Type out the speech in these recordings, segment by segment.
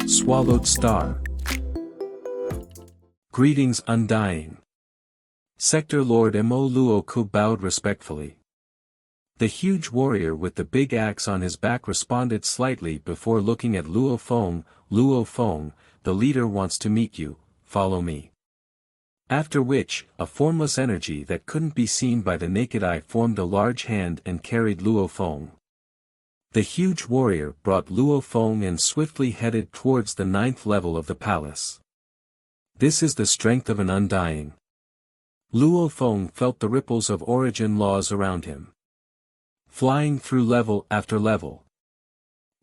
Swallowed star. Greetings undying. Sector Lord Mo Luo Ku bowed respectfully. The huge warrior with the big axe on his back responded slightly before looking at Luo Feng. Luo Feng, the leader wants to meet you, follow me. After which, a formless energy that couldn't be seen by the naked eye formed a large hand and carried Luo Feng. The huge warrior brought Luo Feng and swiftly headed towards the 9th level of the palace. This is the strength of an undying. Luo Feng felt the ripples of origin laws around him. Flying through level after level.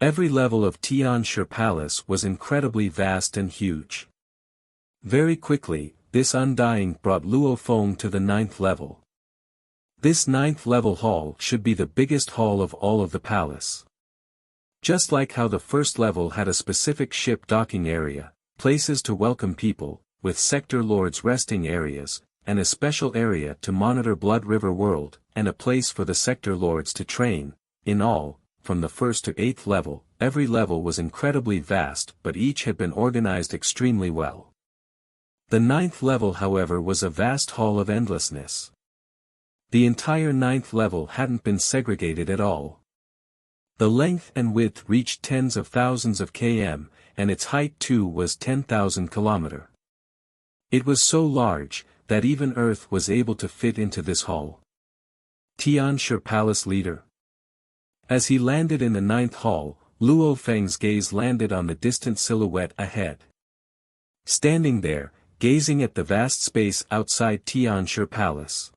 Every level of Tianshi Palace was incredibly vast and huge. Very quickly, this undying brought Luo Feng to the 9th level. This 9th level hall should be the biggest hall of all of the palace. Just like how the first level had a specific ship docking area, places to welcome people, with sector lords resting areas, and a special area to monitor Blood River World, and a place for the sector lords to train. In all, from the 1st to 8th level, every level was incredibly vast but each had been organized extremely well. The 9th level however was a vast hall of endlessness. The entire 9th level hadn't been segregated at all. The length and width reached tens of thousands of km, and its height too was 10,000 km. It was so large, that even Earth was able to fit into this hall. Tianshi Palace Leader. As he landed in the 9th hall, Luo Feng's gaze landed on the distant silhouette ahead. Standing there, gazing at the vast space outside Tianshi Palace.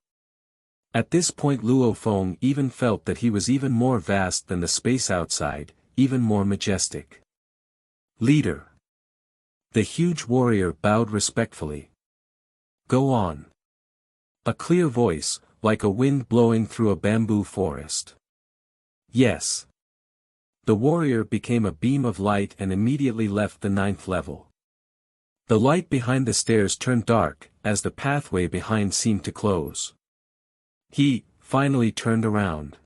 At this point Luo Feng even felt that he was even more vast than the space outside, even more majestic. Leader. The huge warrior bowed respectfully. Go on. A clear voice, like a wind blowing through a bamboo forest. Yes. The warrior became a beam of light and immediately left the 9th level. The light behind the stairs turned dark, as the pathway behind seemed to close. He, finally turned around.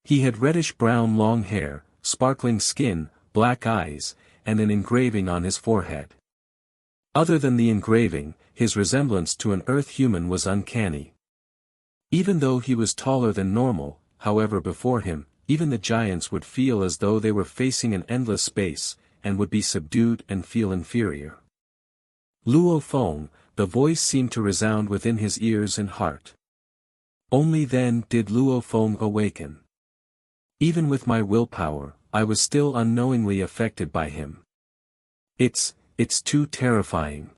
He had reddish-brown long hair, sparkling skin, black eyes, and an engraving on his forehead. Other than the engraving, his resemblance to an Earth human was uncanny. Even though he was taller than normal, however before him, even the giants would feel as though they were facing an endless space, and would be subdued and feel inferior. Luo Feng, the voice seemed to resound within his ears and heart. Only then did Luo Feng awaken. Even with my willpower, I was still unknowingly affected by him. It's too terrifying.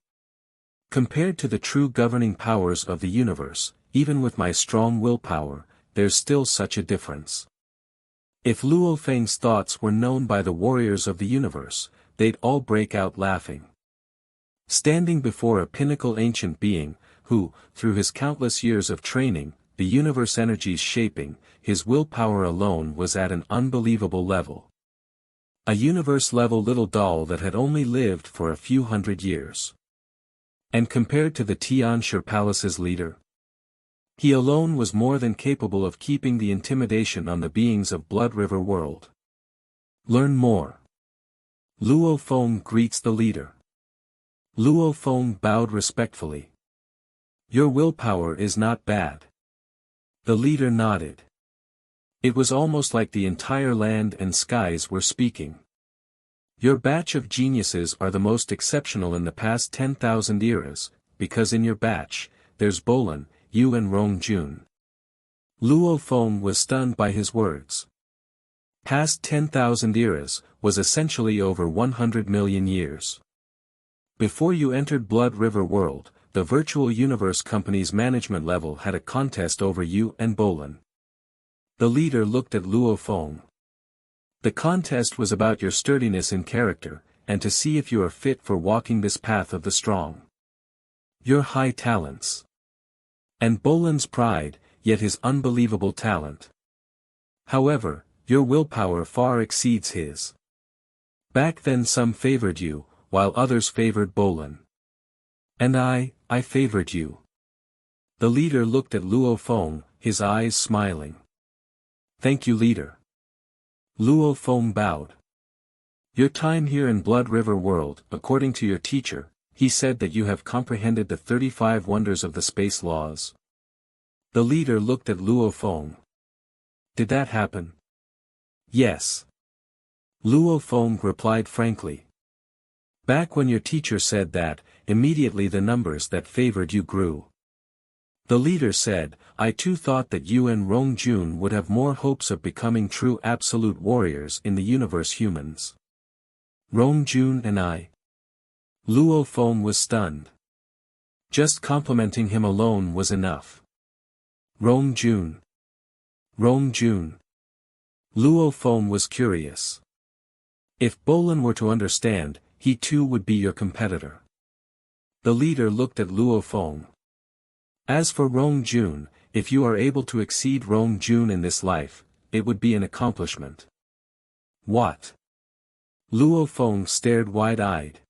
Compared to the true governing powers of the universe, even with my strong willpower, there's still such a difference. If Luo Feng's thoughts were known by the warriors of the universe, they'd all break out laughing. Standing before a pinnacle ancient being, who, through his countless years of training, the universe energies shaping, his willpower alone was at an unbelievable level. A universe-level little doll that had only lived for a few hundred years. And compared to the Tianshi Palace's leader, he alone was more than capable of keeping the intimidation on the beings of Blood River World. Learn more. Luo Feng greets the leader. Luo Feng bowed respectfully. Your willpower is not bad. The leader nodded. It was almost like the entire land and skies were speaking. Your batch of geniuses are the most exceptional in the past 10,000 eras, because in your batch, there's Bolan, you and Rong Jun. Luo Feng was stunned by his words. Past 10,000 eras was essentially over 100 million years. Before you entered Blood River World, the Virtual Universe Company's management level had a contest over you and Bolan. The leader looked at Luo Feng. The contest was about your sturdiness in character, and to see if you are fit for walking this path of the strong. Your high talents. And Bolan's pride, yet his unbelievable talent. However, your willpower far exceeds his. Back then some favored you, while others favored Bolan. And I favored you. The leader looked at Luo Feng, his eyes smiling. Thank you, leader. Luo Feng bowed. Your time here in Blood River World, according to your teacher, he said that you have comprehended the 35 wonders of the space laws. The leader looked at Luo Feng. Did that happen? Yes. Luo Feng replied frankly. Back when your teacher said that, immediately the numbers that favored you grew. The leader said, I too thought that you and Rong Jun would have more hopes of becoming true absolute warriors in the universe humans. Rong Jun and I. Luo Feng was stunned. Just complimenting him alone was enough. Rong Jun. Rong Jun. Luo Feng was curious. If Bolin were to understand, he too would be your competitor. The leader looked at Luo Feng. As for Rong Jun, if you are able to exceed Rong Jun in this life, it would be an accomplishment. What? Luo Feng stared wide-eyed.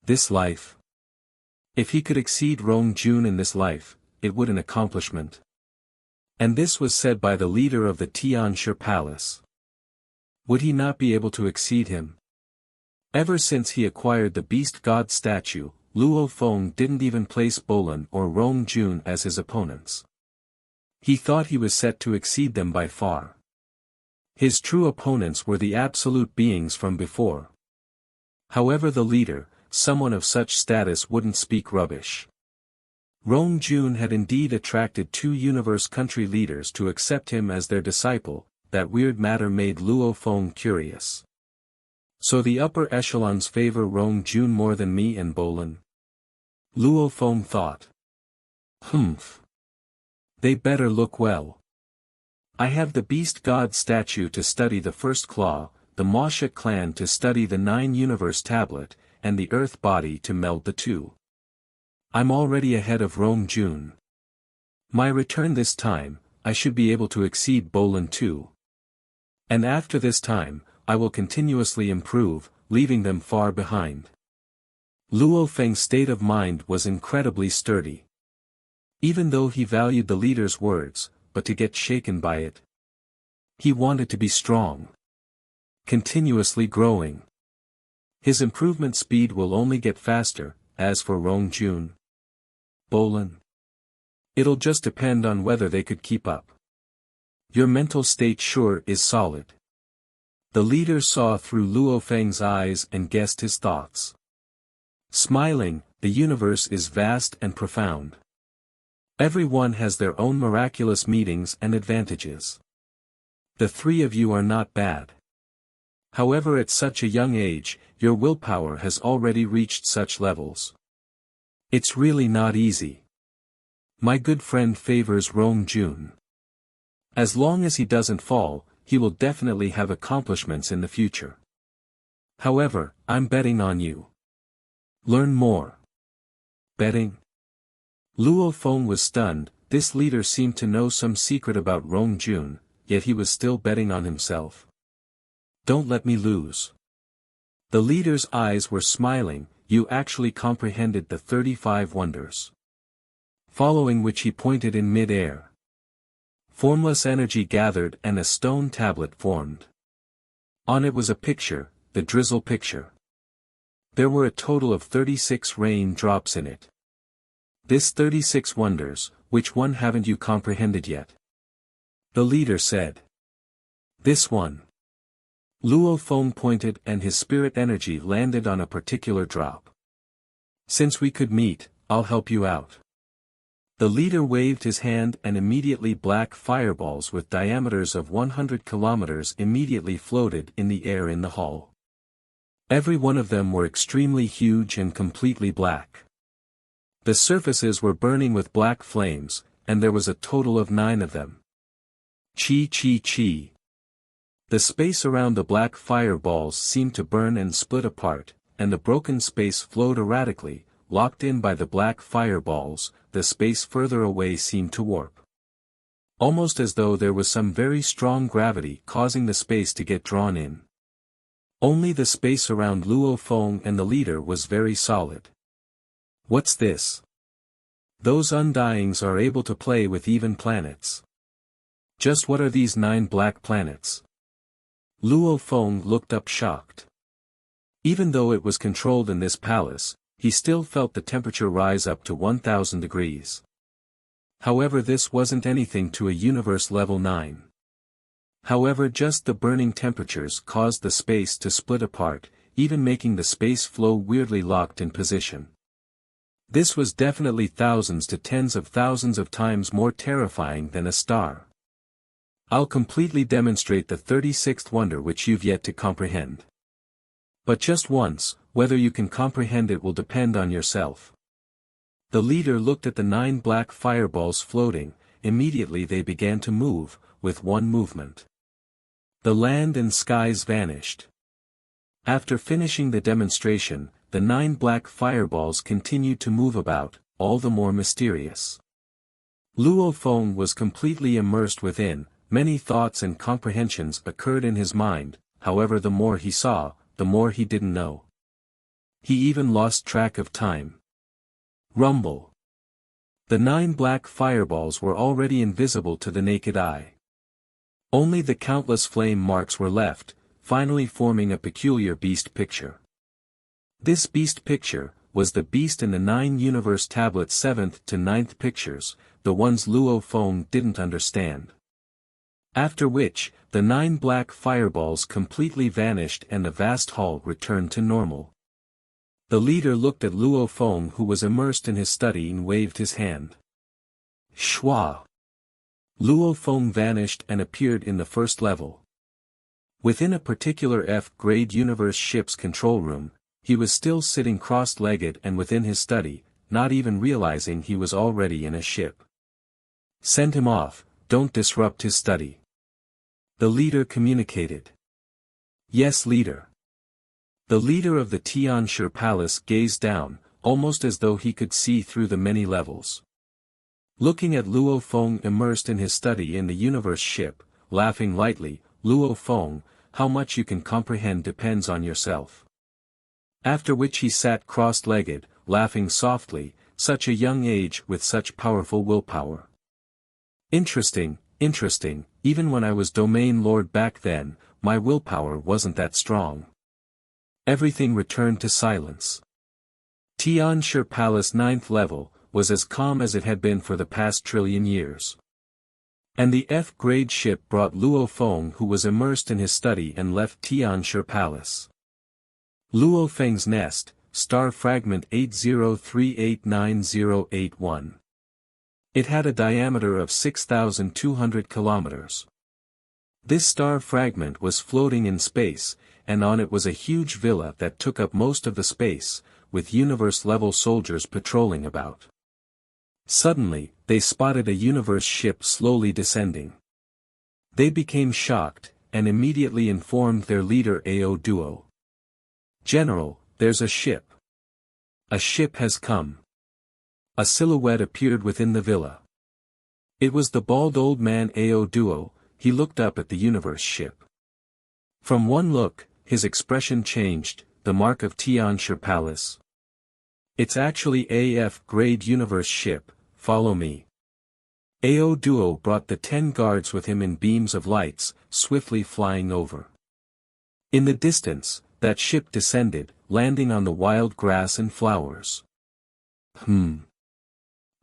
This life? If he could exceed Rong Jun in this life, it would an accomplishment. And this was said by the leader of the Tianshi Palace. Would he not be able to exceed him? Ever since he acquired the beast god statue, Luo Feng didn't even place Bolin or Rong Jun as his opponents. He thought he was set to exceed them by far. His true opponents were the absolute beings from before. However, the leader, someone of such status, wouldn't speak rubbish. Rong Jun had indeed attracted 2 universe country leaders to accept him as their disciple. That weird matter made Luo Feng curious. So the upper echelons favor Rong Jun more than me and Bolin? Luo Feng thought. Humph. They better look well. I have the beast god statue to study the first claw, the Masha clan to study the 9 universe tablet, and the earth body to meld the 2. I'm already ahead of Rong Jun. My return this time, I should be able to exceed Bolin too. And after this time, I will continuously improve, leaving them far behind. Luo Feng's state of mind was incredibly sturdy. Even though he valued the leader's words, but to get shaken by it. He wanted to be strong. Continuously growing. His improvement speed will only get faster. As for Rong Jun, Bolin, it'll just depend on whether they could keep up. Your mental state sure is solid. The leader saw through Luo Feng's eyes and guessed his thoughts. Smiling, the universe is vast and profound. Everyone has their own miraculous meetings and advantages. The 3 of you are not bad. However, at such a young age, your willpower has already reached such levels. It's really not easy. My good friend favors Rong Jun. As long as he doesn't fall, he will definitely have accomplishments in the future. However, I'm betting on you. Learn more. Betting? Luo Feng was stunned. This leader seemed to know some secret about Rong Jun, yet he was still betting on himself. Don't let me lose. The leader's eyes were smiling. You actually comprehended the 35 wonders. Following which he pointed in mid-air. Formless energy gathered and a stone tablet formed. On it was a picture, the drizzle picture. There were a total of 36 rain drops in it. This 36 wonders, which one haven't you comprehended yet? The leader said. This one. Luo Feng pointed and his spirit energy landed on a particular drop. Since we could meet, I'll help you out. The leader waved his hand and immediately black fireballs with diameters of 100 kilometers immediately floated in the air in the hall. Every one of them were extremely huge and completely black. The surfaces were burning with black flames, and there was a total of 9 of them. Chi chi chi. The space around the black fireballs seemed to burn and split apart, and the broken space flowed erratically, locked in by the black fireballs. The space further away seemed to warp. Almost as though there was some very strong gravity causing the space to get drawn in. Only the space around Luo Feng and the leader was very solid. What's this? Those undyings are able to play with even planets. Just what are these 9 black planets? Luo Feng looked up shocked. Even though it was controlled in this palace, he still felt the temperature rise up to 1000 degrees. However, this wasn't anything to a universe level 9. However, just the burning temperatures caused the space to split apart, even making the space flow weirdly locked in position. This was definitely thousands to tens of thousands of times more terrifying than a star. I'll completely demonstrate the 36th wonder which you've yet to comprehend. But just once, whether you can comprehend it will depend on yourself. The leader looked at the 9 black fireballs floating. Immediately they began to move, with one movement. The land and skies vanished. After finishing the demonstration, the 9 black fireballs continued to move about, all the more mysterious. Luo Feng was completely immersed within. Many thoughts and comprehensions occurred in his mind. However, the more he saw, the more he didn't know. He even lost track of time. Rumble. The 9 black fireballs were already invisible to the naked eye. Only the countless flame marks were left, finally forming a peculiar beast picture. This beast picture was the beast in the 9 universe tablets 7th to 9th pictures, the ones Luo Feng didn't understand. After which, the 9 black fireballs completely vanished and the vast hall returned to normal. The leader looked at Luo Feng, who was immersed in his study, and waved his hand. Shwa! Luo Feng vanished and appeared in the first level. Within a particular F-grade universe ship's control room, he was still sitting cross-legged and within his study, not even realizing he was already in a ship. Send him off, don't disrupt his study. The leader communicated. Yes, leader. The leader of the Tianshi Palace gazed down, almost as though he could see through the many levels. Looking at Luo Feng immersed in his study in the universe ship, laughing lightly, Luo Feng, how much you can comprehend depends on yourself. After which he sat cross-legged, laughing softly, such a young age with such powerful willpower. Interesting, even when I was domain lord back then, my willpower wasn't that strong. Everything returned to silence. Tianshi Palace 9th level, was as calm as it had been for the past trillion years. And the F-grade ship brought Luo Feng, who was immersed in his study, and left Tianshi Palace. Luo Feng's nest, star fragment 803898081. It had a diameter of 6,200 kilometers. This star fragment was floating in space, and on it was a huge villa that took up most of the space, with universe-level soldiers patrolling about. Suddenly, they spotted a universe ship slowly descending. They became shocked, and immediately informed their leader Ao Duo. General, there's a ship. A ship has come. A silhouette appeared within the villa. It was the bald old man Ao Duo. He looked up at the universe ship. From one look, his expression changed, the mark of Tianshi Palace. It's actually AF-grade universe ship, follow me. Ao Duo brought the 10 guards with him in beams of lights, swiftly flying over. In the distance, that ship descended, landing on the wild grass and flowers.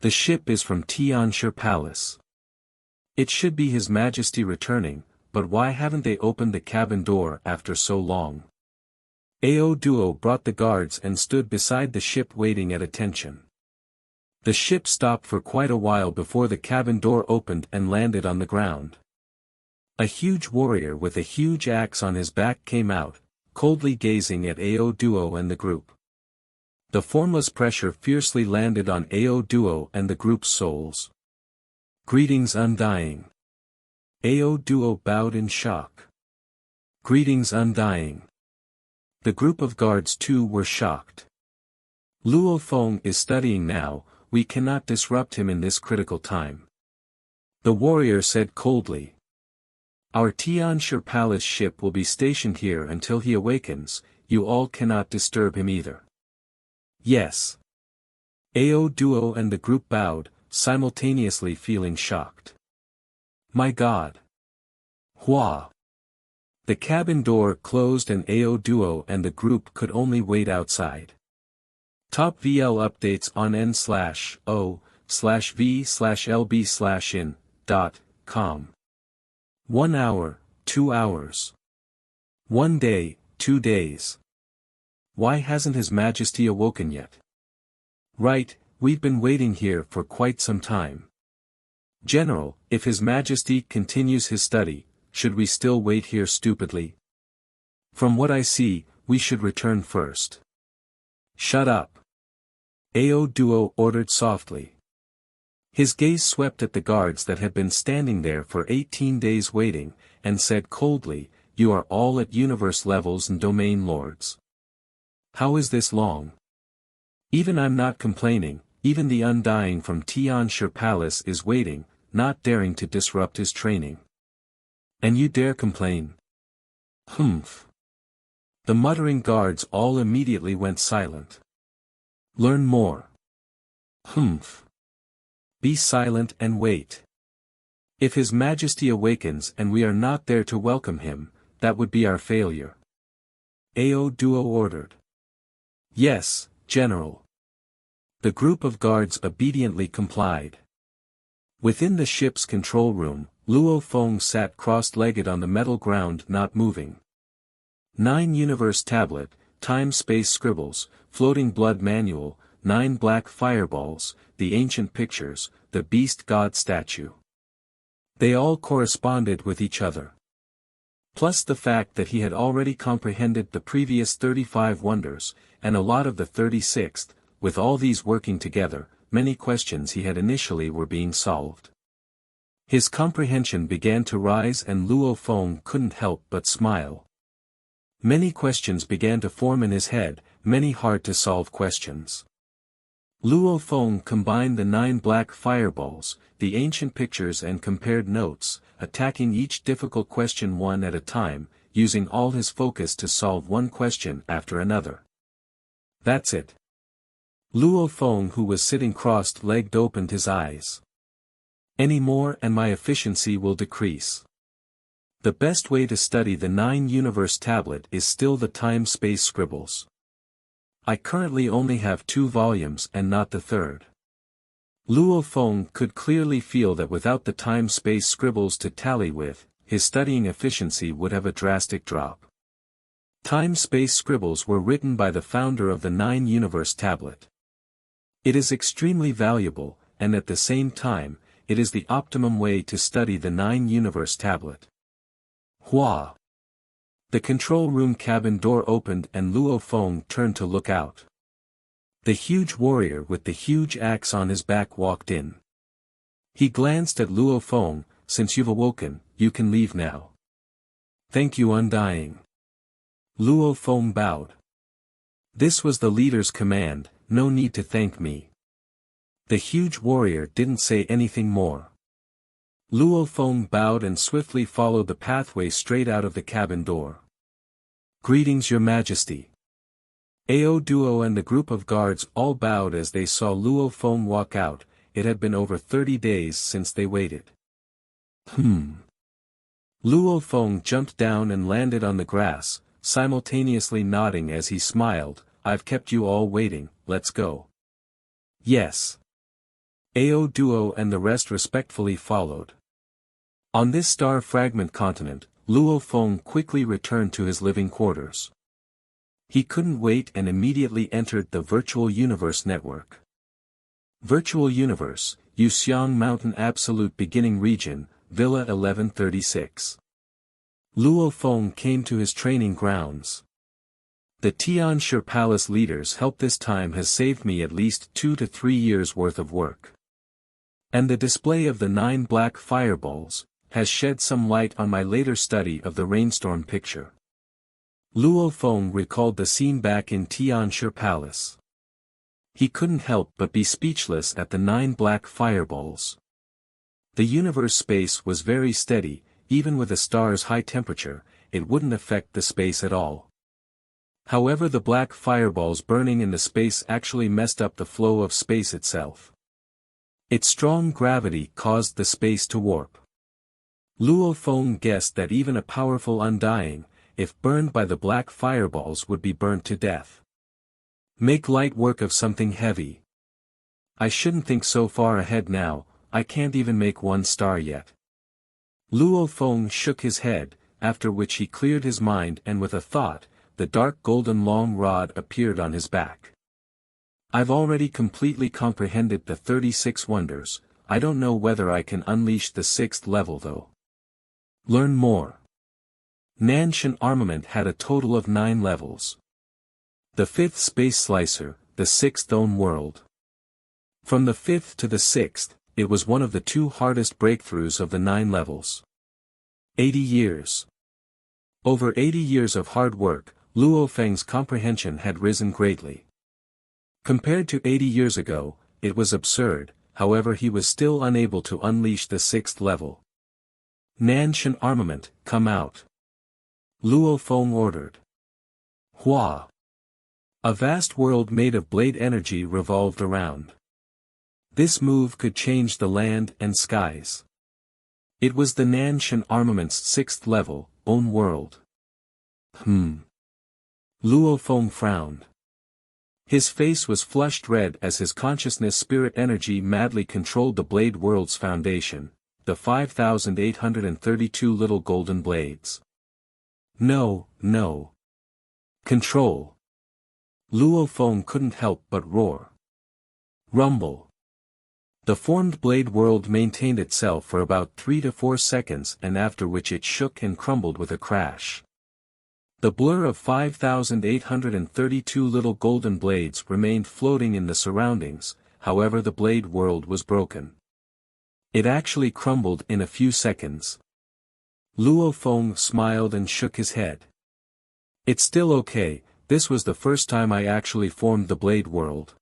The ship is from Tianshi Palace. It should be His Majesty returning, but why haven't they opened the cabin door after so long? Ao Duo brought the guards and stood beside the ship waiting at attention. The ship stopped for quite a while before the cabin door opened and landed on the ground. A huge warrior with a huge axe on his back came out, coldly gazing at Ao Duo and the group. The formless pressure fiercely landed on Ao Duo and the group's souls. Greetings, Undying. Ao Duo bowed in shock. Greetings, Undying. The group of guards too were shocked. Luo Feng is studying now, we cannot disrupt him in this critical time. The warrior said coldly. Our Tianshi Palace ship will be stationed here until he awakens, you all cannot disturb him either. Yes. Ao Duo and the group bowed, simultaneously feeling shocked. My God. Hua. The cabin door closed and AO Duo and the group could only wait outside. Top VL updates on n/o/v/lb/in.com. 1 hour, 2 hours. 1 day, 2 days. Why hasn't His Majesty awoken yet? Right, we've been waiting here for quite some time. General, if His Majesty continues his study, should we still wait here stupidly? From what I see, we should return first. Shut up. AO Duo ordered softly. His gaze swept at the guards that had been standing there for 18 days waiting, and said coldly, "You are all at universe levels and domain lords. How is this long? Even I'm not complaining, even the Undying from Tianshi Palace is waiting, not daring to disrupt his training. And you dare complain? Humph." The muttering guards all immediately went silent. Learn more. Humph. Be silent and wait. If His Majesty awakens and we are not there to welcome him, that would be our failure. AO Duo ordered. Yes, General. The group of guards obediently complied. Within the ship's control room, Luo Feng sat cross-legged on the metal ground not moving. 9 Universe Tablet, Time-Space Scribbles, Floating Blood Manual, 9 Black Fireballs, the Ancient Pictures, the Beast God Statue. They all corresponded with each other. Plus the fact that he had already comprehended the previous 35 wonders, and a lot of the 36th, with all these working together, many questions he had initially were being solved. His comprehension began to rise and Luo Feng couldn't help but smile. Many questions began to form in his head, many hard-to-solve questions. Luo Feng combined the 9 black fireballs, the ancient pictures and compared notes, attacking each difficult question one at a time, using all his focus to solve one question after another. That's it. Luo Feng, who was sitting crossed-legged, opened his eyes. Any more and my efficiency will decrease. The best way to study the 9 Universe Tablet is still the Time-Space Scribbles. I currently only have 2 volumes and not the 3rd. Luo Feng could clearly feel that without the Time-Space Scribbles to tally with, his studying efficiency would have a drastic drop. Time-Space Scribbles were written by the founder of the 9 Universe Tablet. It is extremely valuable, and at the same time, it is the optimum way to study the 9 Universe Tablet. Hua! The control room cabin door opened and Luo Feng turned to look out. The huge warrior with the huge axe on his back walked in. He glanced at Luo Feng, "Since you've awoken, you can leave now." "Thank you, Undying." Luo Feng bowed. This was the leader's command, no need to thank me. The huge warrior didn't say anything more. Luo Feng bowed and swiftly followed the pathway straight out of the cabin door. "Greetings, Your Majesty." AO Duo and the group of guards all bowed as they saw Luo Feng walk out. It had been over 30 days since they waited. Luo Feng jumped down and landed on the grass, simultaneously nodding as he smiled. "I've kept you all waiting, let's go." "Yes." AO Duo and the rest respectfully followed. On this star fragment continent, Luo Feng quickly returned to his living quarters. He couldn't wait and immediately entered the Virtual Universe network. Virtual Universe, Yuxiang Mountain Absolute Beginning Region, Villa 1136. Luo Feng came to his training grounds. The Tianshi Palace leader's help this time has saved me at least 2 to 3 years worth of work. And the display of the 9 black fireballs has shed some light on my later study of the rainstorm picture. Luo Feng recalled the scene back in Tianshi Palace. He couldn't help but be speechless at the 9 black fireballs. The universe space was very steady, even with a star's high temperature, it wouldn't affect the space at all. However, the black fireballs burning in the space actually messed up the flow of space itself. Its strong gravity caused the space to warp. Luo Feng guessed that even a powerful undying, if burned by the black fireballs, would be burnt to death. Make light work of something heavy. I shouldn't think so far ahead now, I can't even make 1 star yet. Luo Feng shook his head, after which he cleared his mind, and with a thought, the dark golden long rod appeared on his back. I've already completely comprehended the 36 wonders, I don't know whether I can unleash the 6th level though. Learn more. Nanshan armament had a total of 9 levels. The 5th space slicer, the 6th own world. From the 5th to the 6th, it was one of the 2 hardest breakthroughs of the 9 levels. 80 years. Over 80 years of hard work, Luo Feng's comprehension had risen greatly. Compared to 80 years ago, it was absurd, however he was still unable to unleash the 6th level. Nanshan armament, come out. Luo Feng ordered. Hua. A vast world made of blade energy revolved around. This move could change the land and skies. It was the Nanshan armament's 6th level, own world. Luo Feng frowned. His face was flushed red as his consciousness spirit energy madly controlled the blade world's foundation, the 5,832 little golden blades. No, no. Control. Luo Feng couldn't help but roar. Rumble. The formed blade world maintained itself for about 3 to 4 seconds, and after which it shook and crumbled with a crash. The blur of 5,832 little golden blades remained floating in the surroundings, however the blade world was broken. It actually crumbled in a few seconds. Luo Feng smiled and shook his head. It's still okay, this was the first time I actually formed the blade world.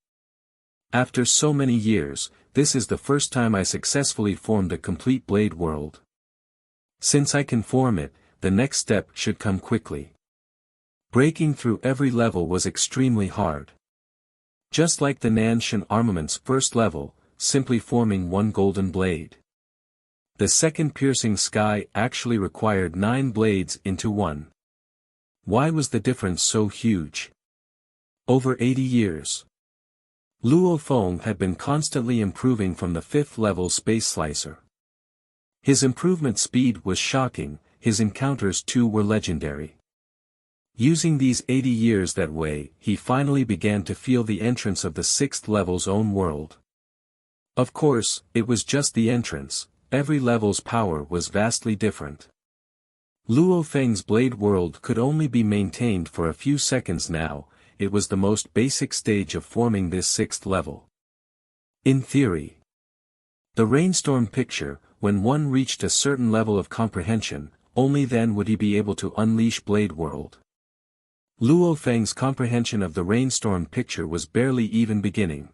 After so many years, this is the first time I successfully formed a complete blade world. Since I can form it, the next step should come quickly. Breaking through every level was extremely hard. Just like the Nanshan armament's 1st level, simply forming 1 golden blade. The 2nd piercing sky actually required 9 blades into 1. Why was the difference so huge? Over 80 years. Luo Feng had been constantly improving from the 5th level space slicer. His improvement speed was shocking, his encounters too were legendary. Using these 80 years that way, he finally began to feel the entrance of the 6th level's own world. Of course, it was just the entrance, every level's power was vastly different. Luo Feng's blade world could only be maintained for a few seconds now, it was the most basic stage of forming this 6th level. In theory. The rainstorm picture, when one reached a certain level of comprehension, only then would he be able to unleash blade world. Luo Feng's comprehension of the rainstorm picture was barely even beginning.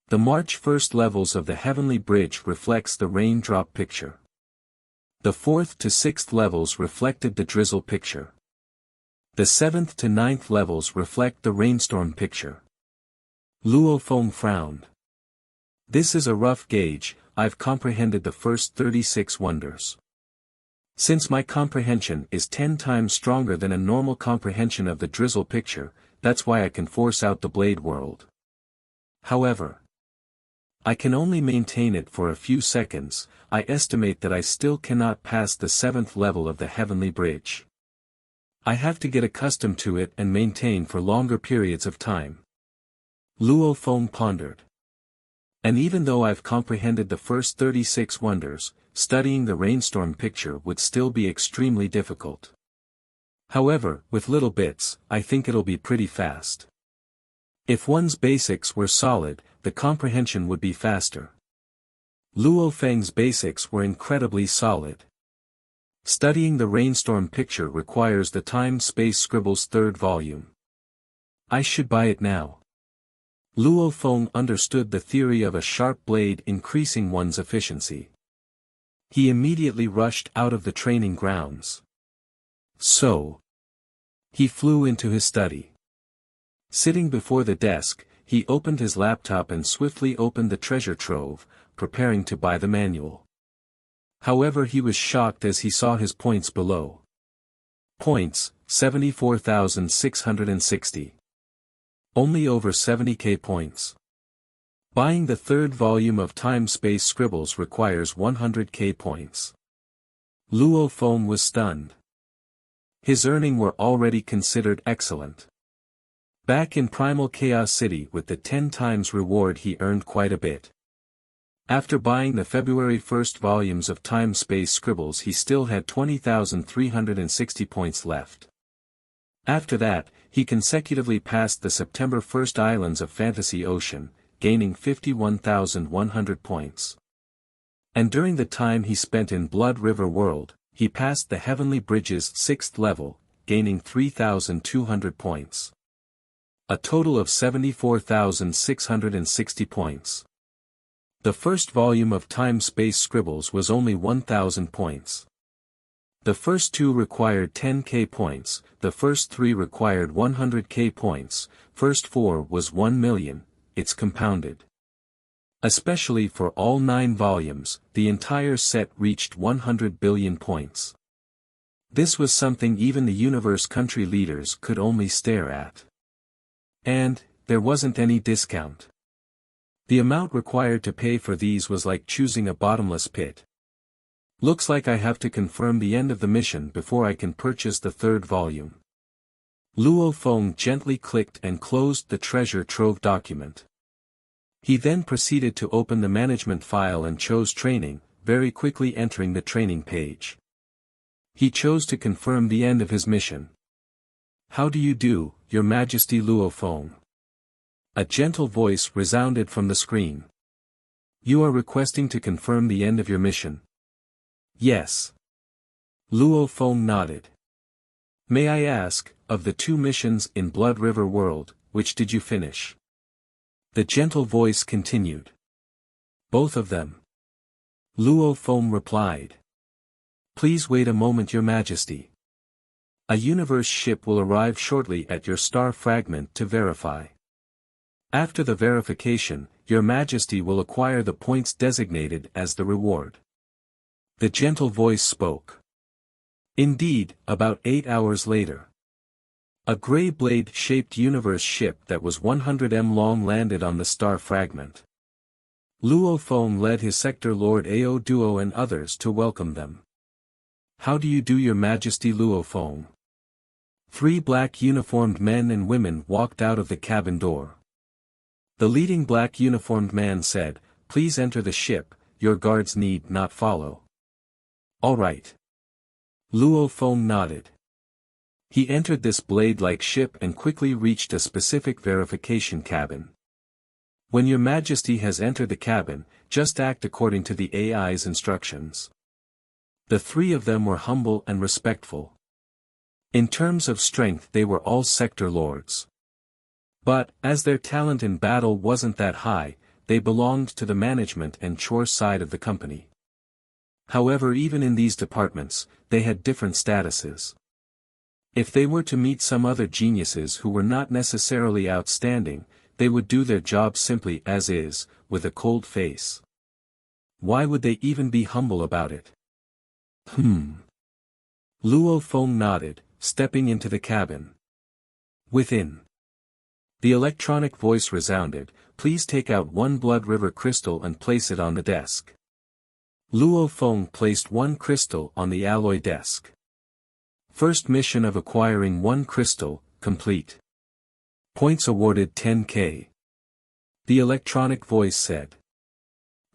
The March 1st levels of the heavenly bridge reflects the raindrop picture. The 4th to 6th levels reflected the drizzle picture. The 7th to 9th levels reflect the rainstorm picture. Luo Feng frowned. This is a rough gauge, I've comprehended the first 36 wonders. Since my comprehension is 10 times stronger than a normal comprehension of the drizzle picture, that's why I can force out the blade world. However, I can only maintain it for a few seconds, I estimate that I still cannot pass the 7th level of the heavenly bridge. I have to get accustomed to it and maintain for longer periods of time. Luo Feng pondered. And even though I've comprehended the first 36 wonders, studying the rainstorm picture would still be extremely difficult. However, with little bits, I think it'll be pretty fast. If one's basics were solid, the comprehension would be faster. Luo Feng's basics were incredibly solid. Studying the rainstorm picture requires the Time-Space Scribbles 3rd volume. I should buy it now. Luo Feng understood the theory of a sharp blade increasing one's efficiency. He immediately rushed out of the training grounds. So, he flew into his study. Sitting before the desk, he opened his laptop and swiftly opened the treasure trove, preparing to buy the manual. However, he was shocked as he saw his points below. Points, 74,660. Only over 70k points. Buying the third volume of Time-Space Scribbles requires 100k points. Luo Feng was stunned. His earnings were already considered excellent. Back in Primal Chaos City with the 10 times reward he earned quite a bit. After buying the February 1st volumes of Time-Space Scribbles he still had 20,360 points left. After that, he consecutively passed the September 1st Islands of Fantasy Ocean, gaining 51,100 points. And during the time he spent in Blood River World, he passed the Heavenly Bridge's 6th level, gaining 3,200 points. A total of 74,660 points. The first volume of Time-Space Scribbles was only 1,000 points. The first two required 10k points, the first three required 100k points, first four was 1 million, it's compounded. Especially for all 9 volumes, the entire set reached 100 billion points. This was something even the universe country leaders could only stare at. And, there wasn't any discount. The amount required to pay for these was like choosing a bottomless pit. Looks like I have to confirm the end of the mission before I can purchase the third volume. Luo Feng gently clicked and closed the treasure trove document. He then proceeded to open the management file and chose training, very quickly entering the training page. He chose to confirm the end of his mission. How do you do, Your Majesty Luo Feng? A gentle voice resounded from the screen. You are requesting to confirm the end of your mission? Yes. Luo Feng nodded. May I ask, of the 2 missions in Blood River World, which did you finish? The gentle voice continued. Both of them. Luo Feng replied. Please wait a moment, Your Majesty. A universe ship will arrive shortly at your star fragment to verify. After the verification, Your Majesty will acquire the points designated as the reward. The gentle voice spoke. Indeed, about 8 hours later. A gray blade-shaped universe ship that was 100 m long landed on the star fragment. Luo Feng led his sector Lord Ao Duo and others to welcome them. How do you do, Your Majesty Luo Feng? 3 black uniformed men and women walked out of the cabin door. The leading black uniformed man said, Please enter the ship, your guards need not follow. All right. Luo Feng nodded. He entered this blade-like ship and quickly reached a specific verification cabin. When Your Majesty has entered the cabin, just act according to the AI's instructions. The 3 of them were humble and respectful. In terms of strength they were all sector lords. But, as their talent in battle wasn't that high, they belonged to the management and chore side of the company. However, even in these departments, they had different statuses. If they were to meet some other geniuses who were not necessarily outstanding, they would do their job simply as is, with a cold face. Why would they even be humble about it? Luo Feng nodded, stepping into the cabin. Within. The electronic voice resounded, Please take out 1 Blood River crystal and place it on the desk. Luo Feng placed 1 crystal on the alloy desk. First mission of acquiring 1 crystal, complete. Points awarded 10k. The electronic voice said.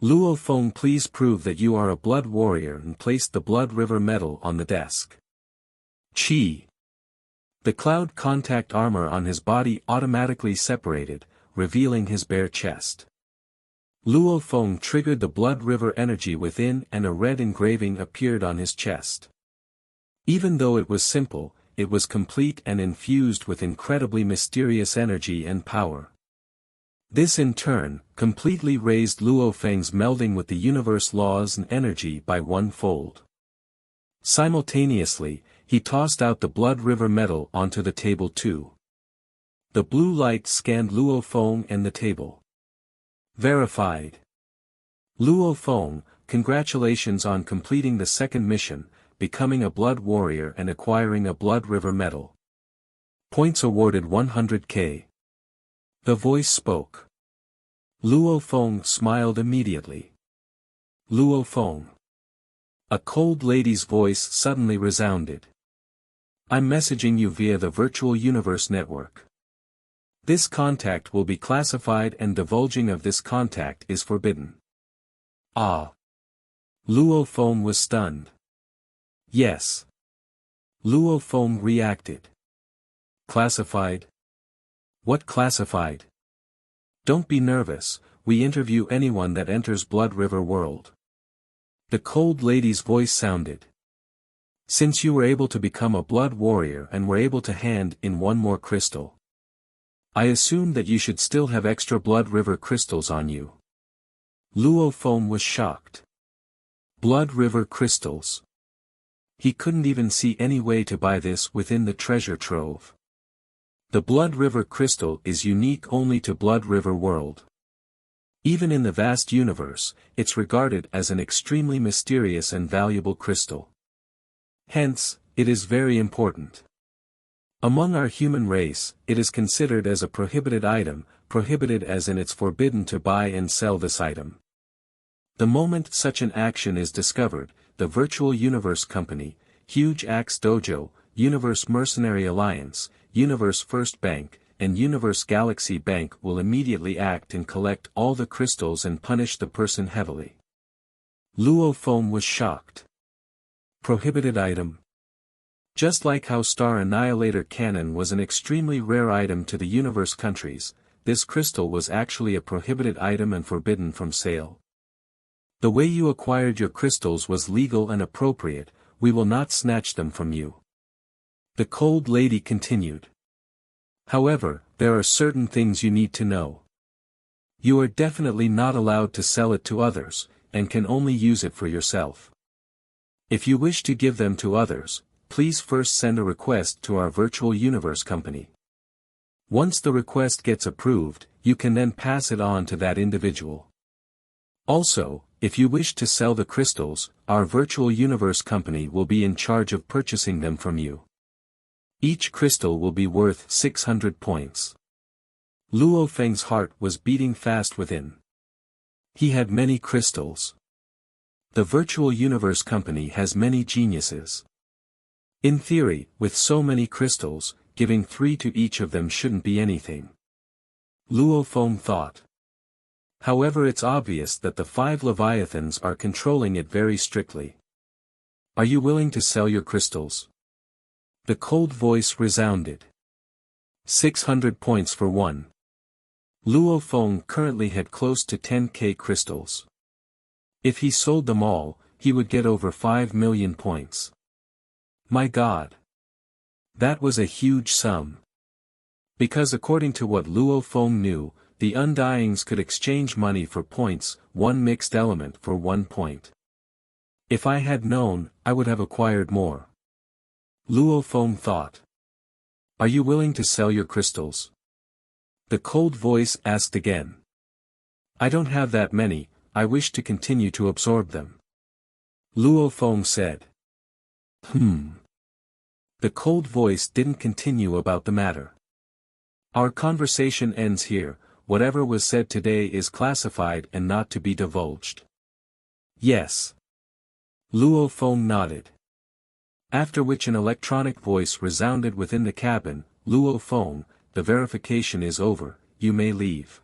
Luo Feng, please prove that you are a blood warrior and placed the Blood River medal on the desk. Chi. The cloud contact armor on his body automatically separated, revealing his bare chest. Luo Feng triggered the Blood River energy within and a red engraving appeared on his chest. Even though it was simple, it was complete and infused with incredibly mysterious energy and power. This in turn, completely raised Luo Feng's melding with the universe laws and energy by 1-fold. Simultaneously, he tossed out the Blood River medal onto the table too. The blue light scanned Luo Feng and the table. Verified. Luo Feng, congratulations on completing the second mission, becoming a blood warrior and acquiring a blood river medal. Points awarded 100k. The voice spoke. Luo Feng smiled immediately. Luo Feng. A cold lady's voice suddenly resounded. I'm messaging you via the virtual universe network. This contact will be classified and divulging of this contact is forbidden. Ah. Luo Feng was stunned. Yes. Luo Feng reacted. Classified? What classified? Don't be nervous, we interview anyone that enters Blood River World. The cold lady's voice sounded. Since you were able to become a blood warrior and were able to hand in one more crystal, I assume that you should still have extra Blood River crystals on you. Luo Feng was shocked. Blood River crystals. He couldn't even see any way to buy this within the treasure trove. The Blood River crystal is unique only to Blood River World. Even in the vast universe, it's regarded as an extremely mysterious and valuable crystal. Hence, it is very important. Among our human race, it is considered as a prohibited item, prohibited as in it's forbidden to buy and sell this item. The moment such an action is discovered, the Virtual Universe Company, Huge Axe Dojo, Universe Mercenary Alliance, Universe First Bank, and Universe Galaxy Bank will immediately act and collect all the crystals and punish the person heavily. Luo Feng was shocked. Prohibited item. Just like how Star Annihilator Cannon was an extremely rare item to the universe countries, this crystal was actually a prohibited item and forbidden from sale. The way you acquired your crystals was legal and appropriate, we will not snatch them from you. The cold lady continued. However, there are certain things you need to know. You are definitely not allowed to sell it to others, and can only use it for yourself. If you wish to give them to others, please first send a request to our Virtual Universe Company. Once the request gets approved, you can then pass it on to that individual. Also, if you wish to sell the crystals, our Virtual Universe Company will be in charge of purchasing them from you. Each crystal will be worth 600 points. Luo Feng's heart was beating fast within. He had many crystals. The Virtual Universe Company has many geniuses. In theory, with so many crystals, giving 3 to each of them shouldn't be anything. Luo Feng thought. However, it's obvious that the 5 Leviathans are controlling it very strictly. Are you willing to sell your crystals? The cold voice resounded. 600 points for one. Luo Feng currently had close to 10k crystals. If he sold them all, he would get over 5 million points. My God! That was a huge sum. Because according to what Luo Feng knew, the Undyings could exchange money for points, 1 mixed element for 1 point. If I had known, I would have acquired more. Luo Feng thought. Are you willing to sell your crystals? The cold voice asked again. I don't have that many, I wish to continue to absorb them. Luo Feng said. The cold voice didn't continue about the matter. Our conversation ends here, whatever was said today is classified and not to be divulged. Yes. Luo Feng nodded. After which an electronic voice resounded within the cabin, Luo Feng, the verification is over, you may leave.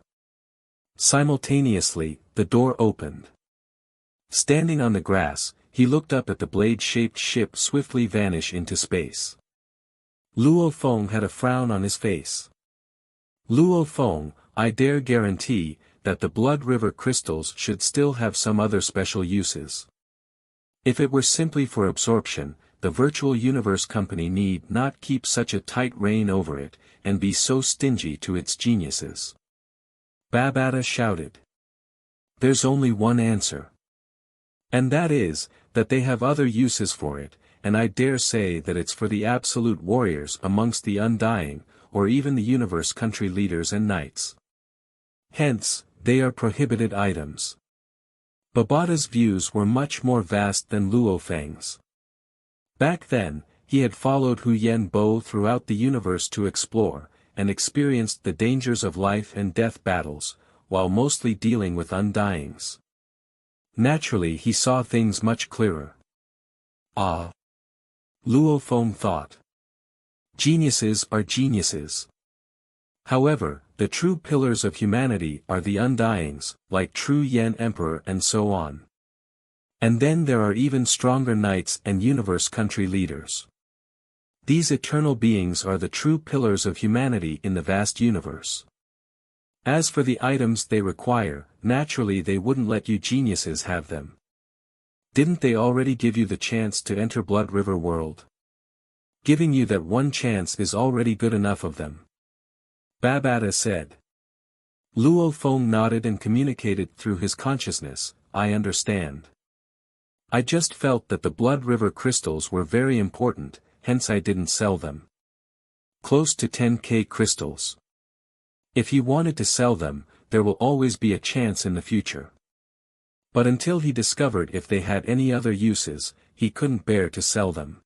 Simultaneously, the door opened. Standing on the grass, he looked up at the blade-shaped ship swiftly vanish into space. Luo Feng had a frown on his face. Luo Feng, I dare guarantee, that the Blood River crystals should still have some other special uses. If it were simply for absorption, the Virtual Universe Company need not keep such a tight rein over it, and be so stingy to its geniuses. Babata shouted. There's only one answer. And that is, that they have other uses for it, and I dare say that it's for the absolute warriors amongst the Undying, or even the universe country leaders and knights. Hence, they are prohibited items. Babata's views were much more vast than Luo Feng's. Back then, he had followed Hu Yen Bo throughout the universe to explore, and experienced the dangers of life and death battles, while mostly dealing with undyings. Naturally he saw things much clearer. Ah! Luo Feng thought. Geniuses are geniuses. However, the true pillars of humanity are the undyings, like True Yen Emperor and so on. And then there are even stronger knights and universe country leaders. These eternal beings are the true pillars of humanity in the vast universe. As for the items they require, naturally they wouldn't let you geniuses have them. Didn't they already give you the chance to enter Blood River World? Giving you that one chance is already good enough of them. Babata said. Luo Feng nodded and communicated through his consciousness, I understand. I just felt that the Blood River crystals were very important, hence I didn't sell them. Close to 10k crystals. If he wanted to sell them, there will always be a chance in the future. But until he discovered if they had any other uses, he couldn't bear to sell them.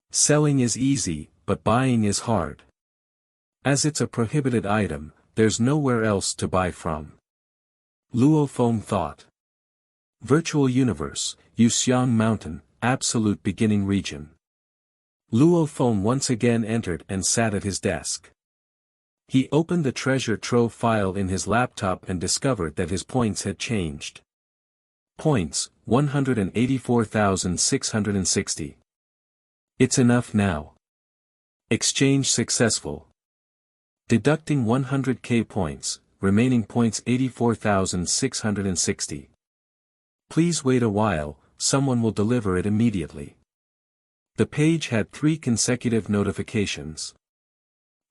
Selling is easy, but buying is hard. As it's a prohibited item, there's nowhere else to buy from. Luo Feng thought. Virtual Universe, Yuxiang Mountain, Absolute Beginning Region. Luo Feng once again entered and sat at his desk. He opened the treasure trove file in his laptop and discovered that his points had changed. Points, 184,660. It's enough now. Exchange successful. Deducting 100k points, remaining points 84,660. Please wait a while, someone will deliver it immediately. The page had 3 consecutive notifications.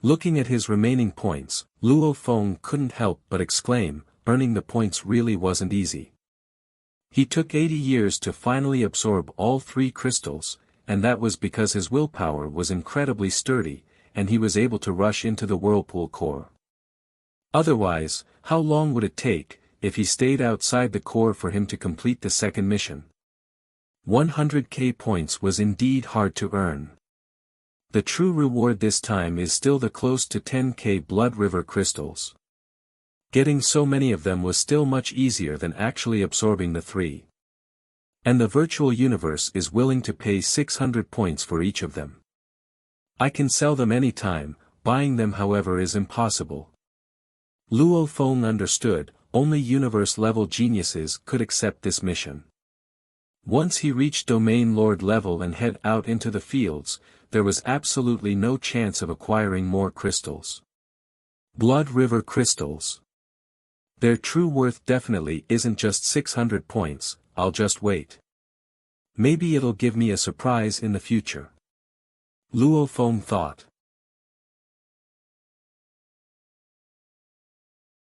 Looking at his remaining points, Luo Feng couldn't help but exclaim, earning the points really wasn't easy. He took 80 years to finally absorb all 3 crystals, and that was because his willpower was incredibly sturdy, and he was able to rush into the whirlpool core. Otherwise, how long would it take, if he stayed outside the core for him to complete the second mission? 100k points was indeed hard to earn. The true reward this time is still the close to 10k Blood River crystals. Getting so many of them was still much easier than actually absorbing the 3. And the virtual universe is willing to pay 600 points for each of them. I can sell them anytime, buying them however is impossible. Luo Feng understood, only universe-level geniuses could accept this mission. Once he reached Domain Lord level and head out into the fields, there was absolutely no chance of acquiring more crystals. Blood River crystals. Their true worth definitely isn't just 600 points, I'll just wait. Maybe it'll give me a surprise in the future. Luo Feng thought.